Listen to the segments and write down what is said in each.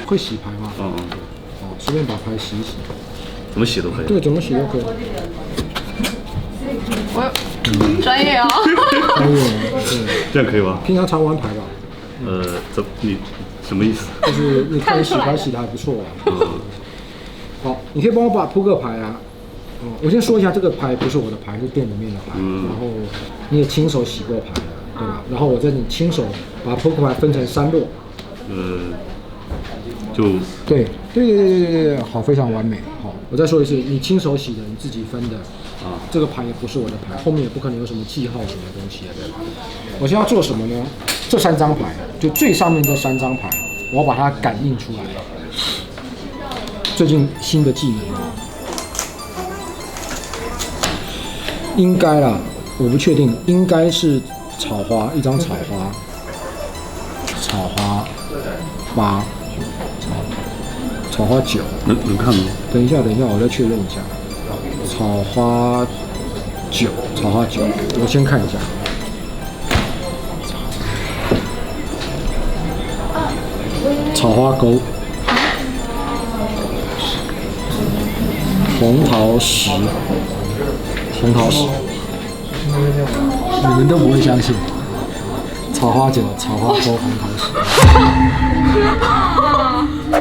会洗牌吗？随便把牌洗一洗。怎么洗都可以。对，怎么洗都可以。我专业哦。专业，对。这样可以吗？平常常玩牌吧？你什么意思？就是你看洗牌洗的还不错啊。好，你可以帮我把扑克牌啊。我先说一下，这个牌不是我的牌，是店里面的牌。然后你也亲手洗过牌了，对吧？然后我再你亲手把扑克牌分成3摞。对，好，非常完美。好，我再说一次，你亲手洗的，你自己分的。这个牌也不是我的牌，后面也不可能有什么记号什么东西的，对吧？我现在要做什么呢？这3张牌，就最上面这3张牌，我要把它感应出来。最近新的技能应该啦，我不确定，应该是草花1张草花8，草花9，能看吗？等一下，我再确认一下。草花9，我先看一下。草花勾，红桃10，你们都不会相信。草花9，草花勾，红桃10。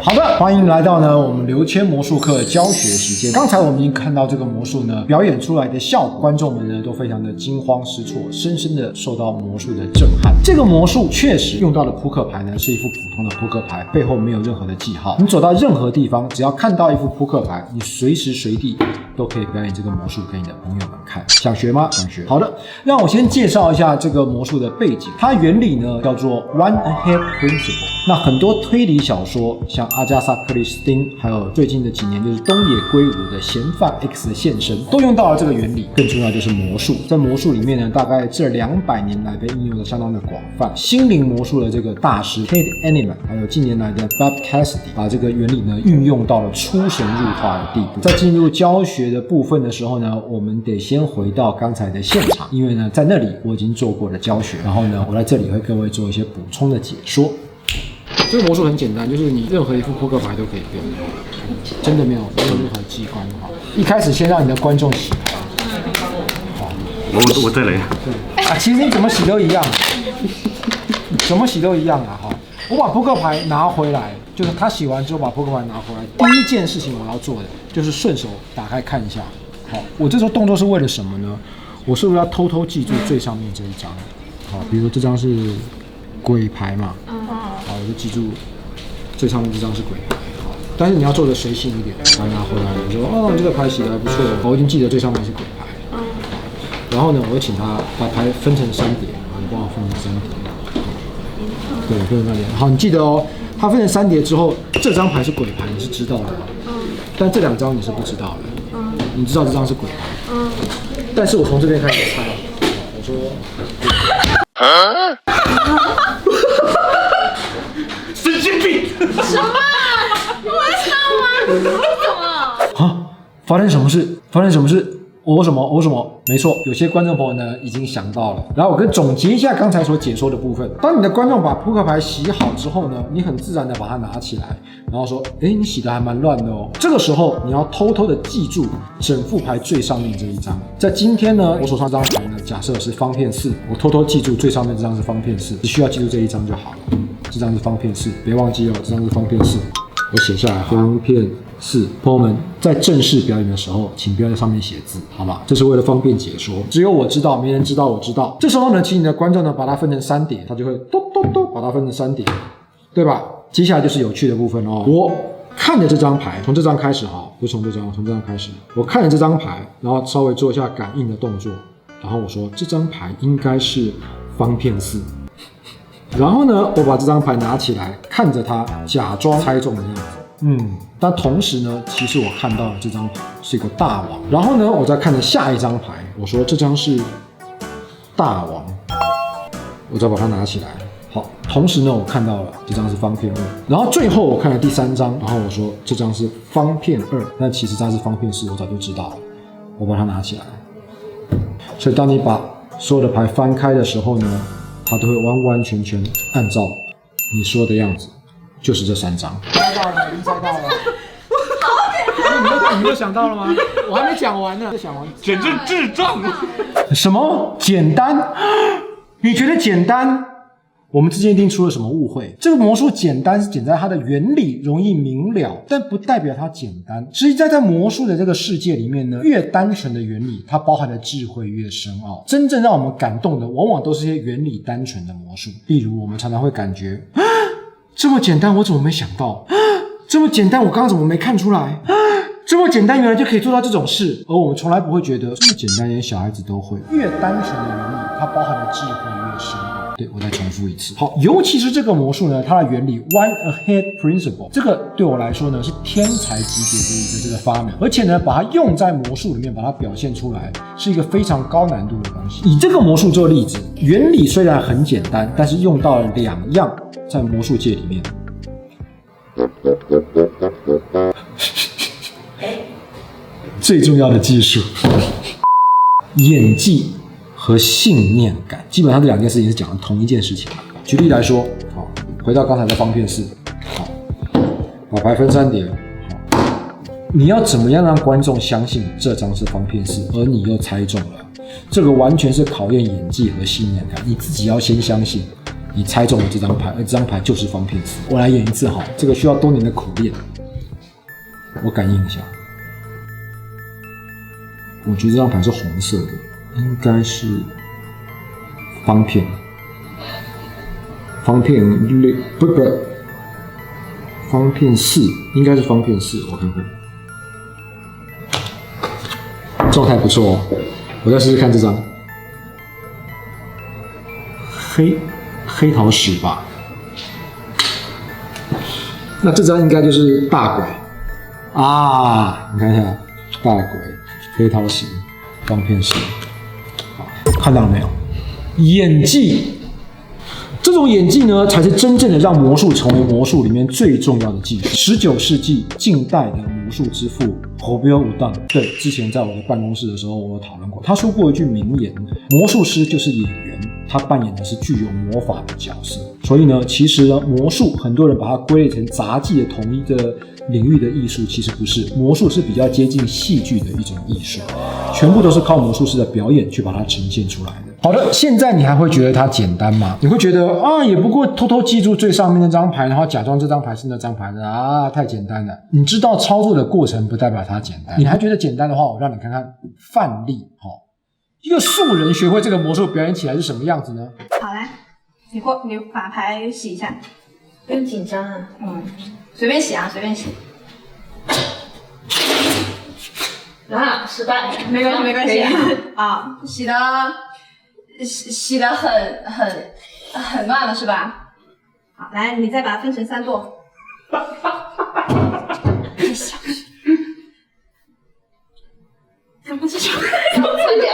好的，欢迎来到我们刘谦魔术课教学时间。刚才我们已经看到这个魔术表演出来的效果，观众们都非常的惊慌失措，深深的受到魔术的震撼。这个魔术确实用到的扑克牌是一副普通的扑克牌，背后没有任何的记号。你走到任何地方，只要看到一副扑克牌，你随时随地都可以表演这个魔术给你的朋友们看。想学吗？想学。好的，让我先介绍一下这个魔术的背景。它原理叫做 One Ahead Principle。那很多推理小说，像阿加莎·克里斯汀，还有最近的几年就是东野圭吾的《嫌犯 X 的现身》，都用到了这个原理。更重要就是魔术，在魔术里面大概这200年来被应用的相当的广泛。心灵魔术的这个大师 Kate Anneman， 还有近年来的 Bob Cassidy， 把这个原理运用到了出神入化的地步。在进入教学的部分的时候我们得先回到刚才的现场，因为在那里我已经做过了教学，然后我在这里会各位做一些补充的解说。这个魔术很简单，就是你任何一副扑克牌都可以变，真的没有任何机关。一开始先让你的观众洗牌。我再来。对啊，其实你怎么洗都一样，我把扑克牌拿回来，就是他洗完之后把扑克牌拿回来，第一件事情我要做的就是顺手打开看一下。好，我这时候动作是为了什么呢？我是不是要偷偷记住最上面这一张？好，比如说这张是鬼牌嘛。好，我就记住最上面这张是鬼牌。好，但是你要做的随性一点，把它拿回来，我说这个牌洗的还不错，我已经记得最上面是鬼牌。然后我就请他把牌分成3叠，你帮我分成3叠。对，分成3叠。好，你记得它分成3叠之后，这张牌是鬼牌，你是知道的，但这2张你是不知道的。你知道这张是鬼牌，但是我从这边开始猜，我说。神经病！什么？你会唱吗？为什么？啊！发生什么事？我什么？没错，有些观众朋友已经想到了。然后我跟总结一下刚才所解说的部分。当你的观众把扑克牌洗好之后你很自然的把它拿起来，然后说：“你洗的还蛮乱的哦。”这个时候你要偷偷的记住整副牌最上面这一张。在今天我手上这张牌假设是方片4，我偷偷记住最上面这张是方片4，只需要记住这一张就好了。这张是方片4，别忘记这张是方片4。我写下来，方片4。朋友们，在正式表演的时候，请不要在上面写字，好吗？这是为了方便解说，只有我知道，没人知道我知道。这时候请你的观众把它分成3叠，他就会咚咚咚把它分成3叠，对吧？接下来就是有趣的部分我看着这张牌，从这张开始不是从这张开始，我看着这张牌，然后稍微做一下感应的动作，然后我说这张牌应该是方片4。然后我把这张牌拿起来，看着它，假装猜中的样子。但同时其实我看到了这张牌是一个大王。然后我再看着下一张牌，我说这张是大王，我再把它拿起来。好，同时我看到了这张是方片2。然后最后我看了第3张，然后我说这张是方片2，但其实它是方片4，我早就知道了。我把它拿起来。所以当你把所有的牌翻开的时候它都会完完全全按照你说的样子就是这3张。猜到了，已经猜到了。你们想到了吗？我还没讲完呢，就讲完。简直智障！什么简单？你觉得简单？我们之间一定出了什么误会。这个魔术简单是简单它的原理容易明了，但不代表它简单。实际在魔术的这个世界里面呢，越单纯的原理，它包含的智慧越深奥。真正让我们感动的，往往都是一些原理单纯的魔术。例如，我们常常会感觉，这么简单，我怎么没想到？这么简单，我刚刚怎么没看出来？这么简单，原来就可以做到这种事，而我们从来不会觉得这么简单，连小孩子都会。越单纯的原理，它包含的智慧越深奥。对，我再重复一次。好，尤其是这个魔术呢，它的原理 One Ahead Principle， 这个对我来说呢是天才级别的一个这个发明，而且呢把它用在魔术里面，把它表现出来，是一个非常高难度的东西。以这个魔术做例子，原理虽然很简单，但是用到了2样在魔术界里面。最重要的技术，演技和信念感，基本上这2件事情是讲的同一件事情。举例来说，好，回到刚才的方片式，好，把牌分3叠，好，你要怎么样让观众相信这张是方片式，而你又猜中了？这个完全是考验演技和信念感，你自己要先相信你猜中了这张牌，而这张牌就是方片式。我来演一次，好，这个需要多年的苦练。我感应一下。我觉得这张牌是红色的，应该是方片6，不，方片4，应该是方片4，我看看，状态不错哦。我再试试看这张，黑桃10吧。那这张应该就是大鬼啊！你看一下，大鬼。黑桃10，方片10，好，看到了没有？演技，这种演技呢，才是真正的让魔术成为魔术里面最重要的技术。19世纪近代的魔术之父侯彪武当，对，之前在我的办公室的时候，我有讨论过，他说过一句名言：魔术师就是演员，他扮演的是具有魔法的角色。所以呢，其实呢，魔术很多人把它归类成杂技的同一个领域的艺术，其实不是，魔术是比较接近戏剧的一种艺术，全部都是靠魔术师的表演去把它呈现出来的。好的，现在你还会觉得它简单吗？你会觉得啊，也不过偷偷记住最上面那张牌，然后假装这张牌是那张牌的啊，太简单了。你知道操作的过程不代表它简单，你还觉得简单的话，我让你看看范例。好，一个素人学会这个魔术表演起来是什么样子呢？好，来，你把牌洗一下，不用紧张啊，随便洗啊，随便洗。啊，失败，没关系，没关系啊，洗的很乱了是吧？好，来，你再把它分成3垛。怎么这种？快点！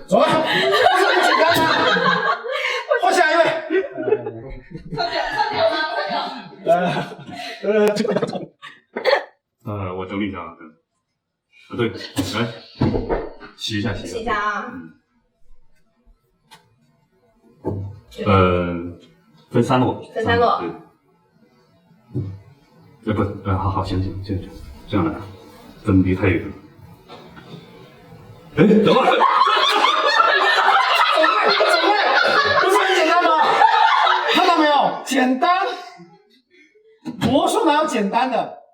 走吧，这么简单吗？换下一位。快点！我整理一下啊，对，来洗一下啊。分3摞。分3摞。对。不，好，行，这样来，分离太远了。哎，等会儿。不是很简单吗？看到没有？简单，魔术哪有简单的？